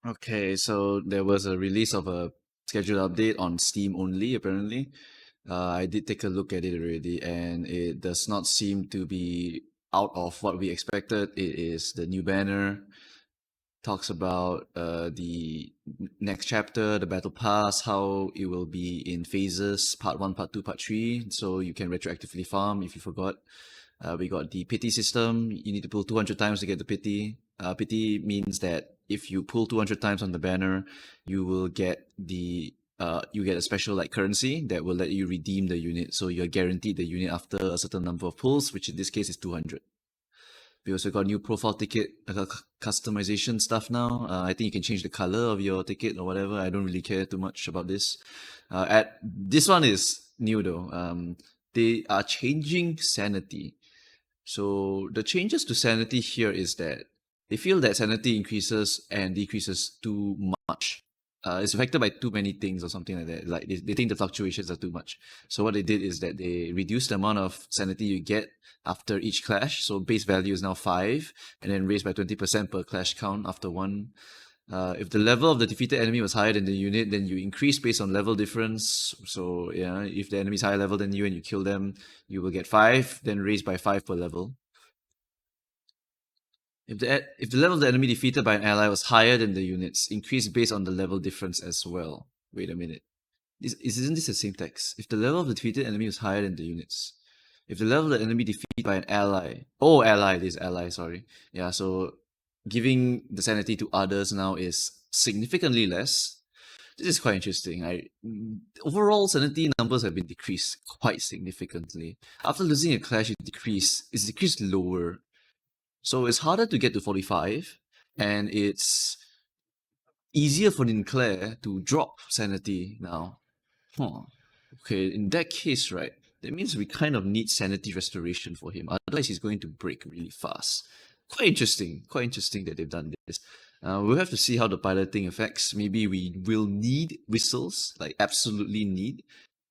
Okay, so there was a release of a scheduled update on Steam only, apparently. I did take a look at it already, and it does not seem to be out of what we expected. It is the new banner, talks about the next chapter, the battle pass, how it will be in phases, part 1, part 2, part 3, so you can retroactively farm if you forgot. We got the pity system. You need to pull 200 times to get the pity. Pity means that if you pull 200 times on the banner, you will get you get a special like currency that will let you redeem the unit. So you're guaranteed the unit after a certain number of pulls, which in this case is 200. We also got new profile ticket customization stuff now. I think you can change the color of your ticket or whatever. I don't really care too much about this. At this one is new though. They are changing sanity. So the changes to sanity here is that they feel that sanity increases and decreases too much. It's affected by too many things or something like that. Like they think the fluctuations are too much. So what they did is that they reduced the amount of sanity you get after each clash. So base value is now 5 and then raised by 20% per clash count after one. If the level of the defeated enemy was higher than the unit, then you increase based on level difference. So yeah, if the enemy is higher level than you and you kill them, you will get 5, then raised by 5 per level. If the level of the enemy defeated by an ally was higher than the units, increase based on the level difference as well. Wait a minute. Isn't this the same text? If the level of the defeated enemy was higher than the units. If the level of the enemy defeated by an ally. Oh, ally, this ally, sorry. Yeah, so giving the sanity to others now is significantly less. This is quite interesting. Overall sanity numbers have been decreased quite significantly. After losing a clash, it's decreased lower. So it's harder to get to 45, and it's easier for Ninclair to drop sanity now. Huh. Okay, in that case, right, that means we kind of need sanity restoration for him. Otherwise, he's going to break really fast. Quite interesting. Quite interesting that they've done this. We'll have to see how the piloting affects. Maybe we will need whistles, like absolutely need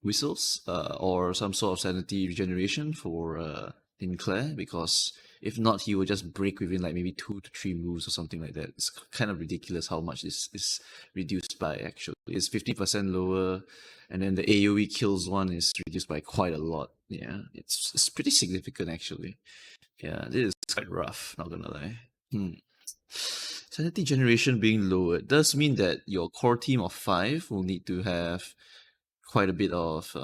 whistles, or some sort of sanity regeneration for Sinclair, because if not, he will just break within like maybe 2 to 3 moves or something like that. It's kind of ridiculous how much this is reduced by actually. It's 50% lower, and then the AoE kills one is reduced by quite a lot. Yeah, it's pretty significant actually. Yeah, this is quite rough, not gonna lie. Sanity generation being lowered does mean that your core team of 5 will need to have quite a bit of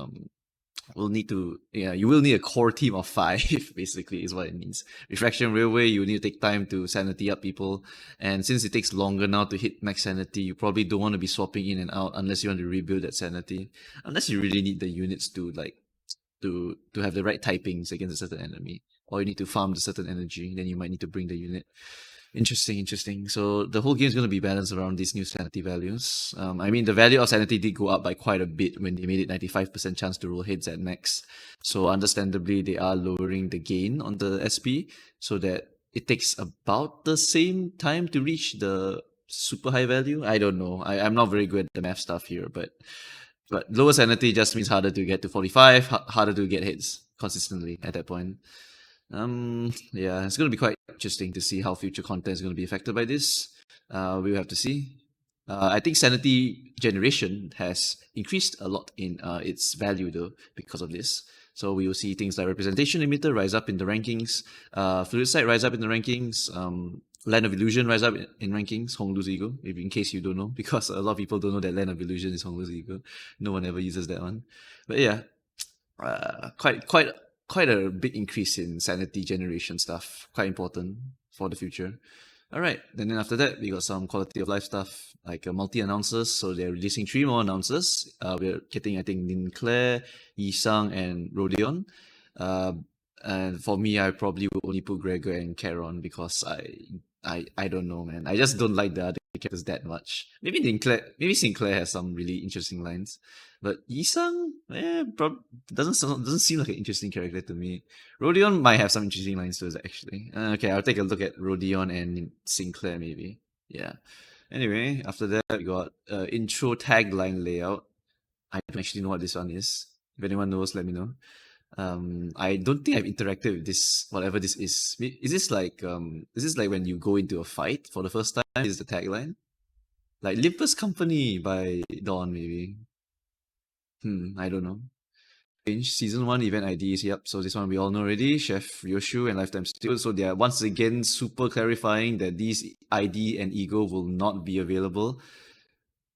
you will need a core team of 5 basically is what it means. Refraction Railway, you need to take time to sanity up people, and since it takes longer now to hit max sanity, you probably don't want to be swapping in and out unless you want to rebuild that sanity, unless you really need the units to like to have the right typings against a certain enemy, or you need to farm the certain energy, then you might need to bring the unit. Interesting, interesting. So the whole game is going to be balanced around these new sanity values. I mean, the value of sanity did go up by quite a bit when they made it 95% chance to roll heads at max. So understandably, they are lowering the gain on the SP so that it takes about the same time to reach the super high value. I don't know. I'm not very good at the math stuff here, but lower sanity just means harder to get to 45, harder to get hits consistently at that point. Yeah, it's going to be quite interesting to see how future content is going to be affected by this. We'll have to see. I think sanity generation has increased a lot in its value though because of this. So we will see things like representation limiter rise up in the rankings, fluid sight rise up in the rankings, land of illusion rise up in rankings, Honglu's ego, if in case you don't know, because a lot of people don't know that land of illusion is Honglu's ego. No one ever uses that one. But yeah, quite a big increase in sanity generation stuff. Quite important for the future. All right, and then after that, we got some quality of life stuff like multi announcers. So they're releasing 3 more announcers. We're getting, I think, Ninclair, Yisang, and Rodion. Uh, and for me, I probably will only put Gregor and Charon because I don't know, man. I just don't like the other characters that much. Maybe Sinclair has some really interesting lines, but Yisang, doesn't seem like an interesting character to me. Rodion might have some interesting lines to us actually. Okay, I'll take a look at Rodion and Sinclair maybe. Yeah. Anyway, after that we got intro tagline layout. I don't actually know what this one is. If anyone knows, let me know. I don't think I've interacted with this, whatever this is. Is this like when you go into a fight for the first time? Is the tagline? Like Limbus Company by Dawn, maybe. I don't know. Change season one event IDs. Yep. So this one we all know already. Chef Ryoshu and Lifetime Steward. So they are once again super clarifying that these ID and Ego will not be available.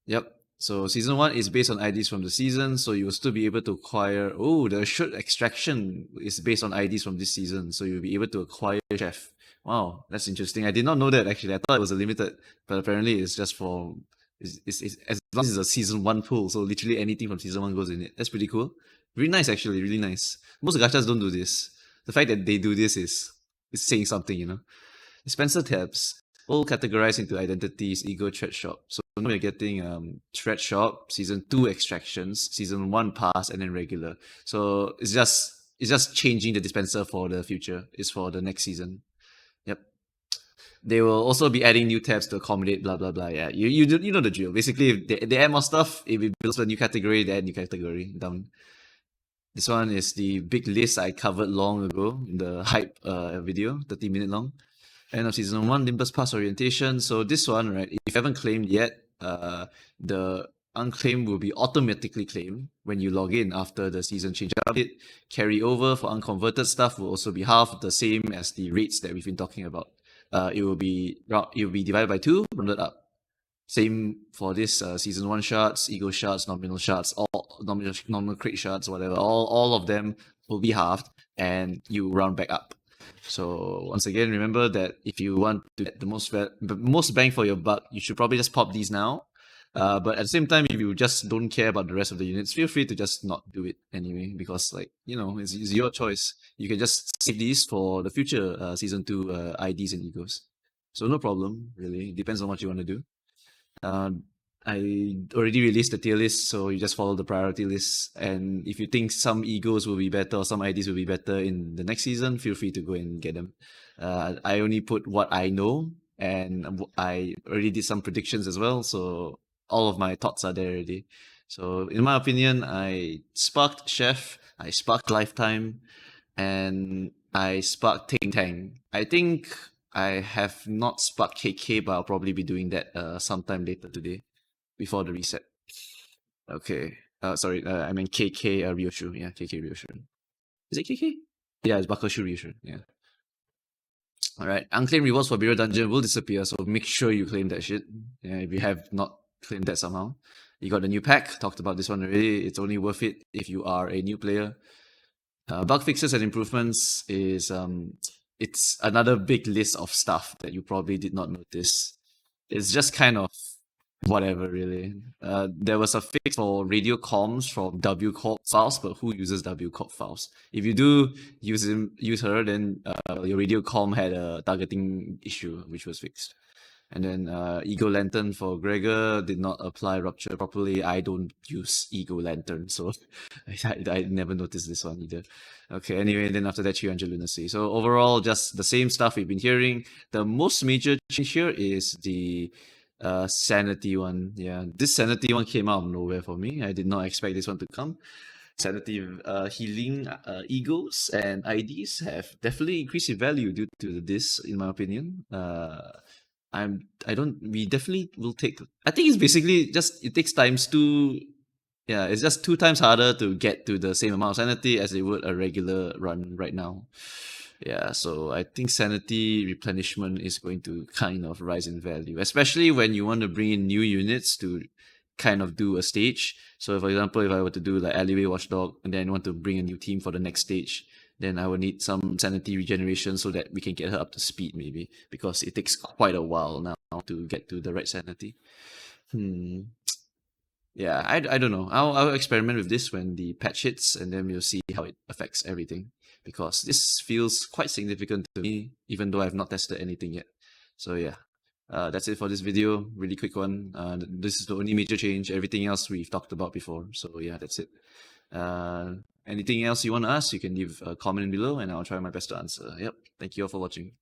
Yep. So season one is based on IDs from the season, so you will still be able to acquire. Oh, the assured extraction is based on IDs from this season, so you'll be able to acquire Chef. Wow, that's interesting. I did not know that actually. I thought it was a limited, but apparently it's just for. It's as long as it's a season one pool, so literally anything from season one goes in it. That's pretty cool. Really nice, actually. Really nice. Most gachas don't do this. The fact that they do this is saying something, you know. Dispenser tabs, all categorized into identities, ego, thread shop. So now we're getting thread shop, season 2 extractions, season 1 pass, and then regular. So it's just changing the dispenser for the future. It's for the next season. Yep. They will also be adding new tabs to accommodate blah blah blah. Yeah, you know the drill. Basically, if they add more stuff, if it builds a new category, they add new category down. This one is the big list I covered long ago in the hype video, 30-minute long. End of season one, Limbus Pass orientation. So this one, right, if you haven't claimed yet, the unclaimed will be automatically claimed when you log in after the season change update. Carry over for unconverted stuff will also be half the same as the rates that we've been talking about. It will be divided by 2, rounded up. Same for this season 1 shards, ego shards, nominal shards, all nominal crate shards, whatever. All of them will be halved, and you round back up. So once again, remember that if you want to get the most bang for your buck, you should probably just pop these now. But at the same time, if you just don't care about the rest of the units, feel free to just not do it anyway, because it's your choice. You can just save these for the future season 2 IDs and egos. So no problem, really. Depends on what you want to do. Uh, I already released the tier list, so you just follow the priority list. And if you think some egos will be better or some IDs will be better in the next season, feel free to go and get them. I only put what I know, and I already did some predictions as well, so all of my thoughts are there already. So, in my opinion, I sparked Chef, I sparked Lifetime, and I sparked Ting Tang. I think I have not sparked KK, but I'll probably be doing that sometime later today before the reset. Okay. Sorry, I meant KK Ryoshu. Yeah, KK Ryoshu. Is it KK? Yeah, it's Bakashu Ryoshu. Yeah. Alright. Unclaimed rewards for Bureau Dungeon will disappear, so make sure you claim that shit. Yeah, if you have not claimed that somehow. You got the new pack. Talked about this one already. It's only worth it if you are a new player. Bug fixes and improvements is it's another big list of stuff that you probably did not notice. It's just kind of whatever, really. There was a fix for radio comms from W corp files, but who uses W corp files? If you do use her, then your radio com had a targeting issue, which was fixed. And then Ego Lantern for Gregor did not apply rupture properly. I don't use Ego Lantern, so I never noticed this one either. Okay, anyway, then after that, 300 Lunacy. So overall, just the same stuff we've been hearing. The most major change here is the Sanity one. Yeah, this Sanity one came out of nowhere for me. I did not expect this one to come. Sanity healing egos and IDs have definitely increased in value due to this, in my opinion. We definitely will take. I think it's basically just it takes times two. Yeah, it's just 2 times harder to get to the same amount of sanity as it would a regular run right now. Yeah, so I think sanity replenishment is going to kind of rise in value, especially when you want to bring in new units to kind of do a stage. So, for example, if I were to do like Alleyway Watchdog and then want to bring a new team for the next stage, then I will need some sanity regeneration so that we can get her up to speed, maybe, because it takes quite a while now to get to the right sanity. Yeah, I don't know. I'll experiment with this when the patch hits, and then we'll see how it affects everything. Because this feels quite significant to me, even though I've not tested anything yet. So yeah, that's it for this video. Really quick one. This is the only major change. Everything else we've talked about before. So yeah, that's it. Anything else you want to ask, you can leave a comment below, and I'll try my best to answer. Yep. Thank you all for watching.